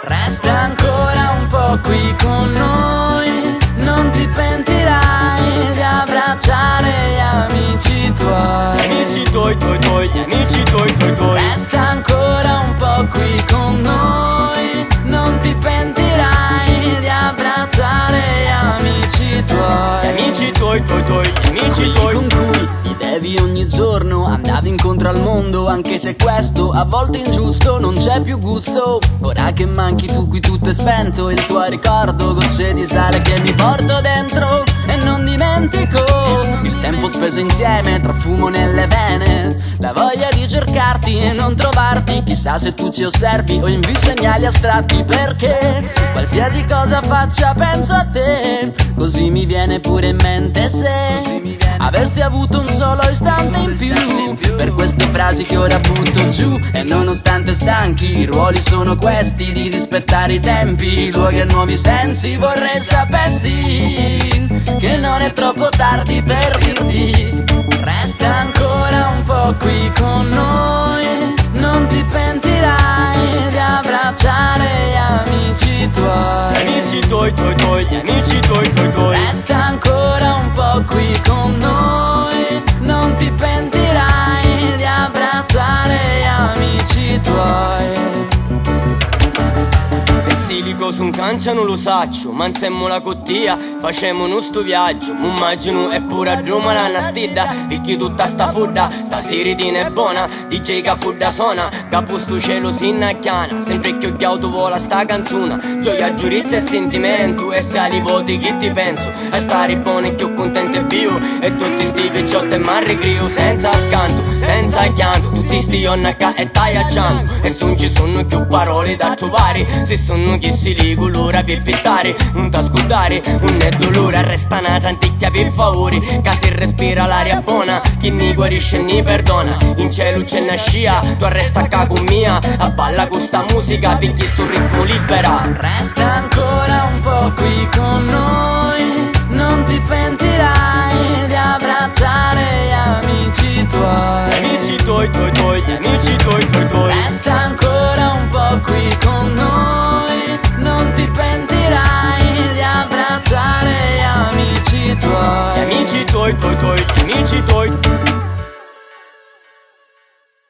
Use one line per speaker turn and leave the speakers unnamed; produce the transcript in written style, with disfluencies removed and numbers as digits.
Resta ancora un po' qui con noi, non ti pentirai di abbracciare gli amici tuoi.
Gli amici tuoi, gli amici tuoi.
Resta ancora un po' qui con noi, non ti pentirai di abbracciare gli amici tuoi.
Gli amici tuoi, gli amici
Quelli con cui vivevi ogni giorno, andavi incontro al mondo, anche se questo a volte ingiusto non c'è più gusto. Ora che manchi tu qui tutto è spento, il tuo ricordo gocce di sale che mi porto dentro e non dimentico il tempo speso insieme tra fumo nelle vene, la voglia di cercarti e non trovarti. Chissà se tu ci osservi o invii segnali astratti, perché qualsiasi cosa faccia penso a te. Così mi viene pure in mente se avessi avuto un solo istante in più per queste frasi che ora butto giù. E nonostante stanchi i ruoli sono questi, di rispettare i tempi, i luoghi e nuovi sensi. Vorrei sapessi che non è troppo tardi per dirti resta ancora un po' qui con noi, non ti pentirai di abbracciare gli amici tuoi.
Gli amici tuoi, gli amici tuoi.
Resta ancora un po' qui con noi, non ti pentirai di abbracciare gli amici tuoi.
Silico su un cancia non lo saccio, ma insieme la cottia facemo uno sto viaggio. Immagino è pure a Roma la nastidda, picchi tutta sta fudda, sta siritina è buona, DJ che fudda suona, capo sto cielo si innacchiana, sempre che ho auto vola sta canzone, gioia, giudizio e sentimento, e se ali voti che ti penso, a stare buono e più contento e vivo, e tutti sti picciotti e m'arricrio, senza scanto, senza chianto, tutti sti onnacca e tagliaggiando, e non ci sono più parole da trovare, se sono chi si dico l'ora per pittare, non t'ascoltare, non è dolore, resta una tanticchia per favore, che si respira l'aria buona, chi ni guarisce ni perdona, in cielo c'è una scia, tu resta a con mia, a balla con sta musica perché sto ritmo libera.
Resta ancora un po' qui con noi, non ti pentirai di abbracciare gli amici tuoi.
Gli amici tuoi, gli amici tuoi.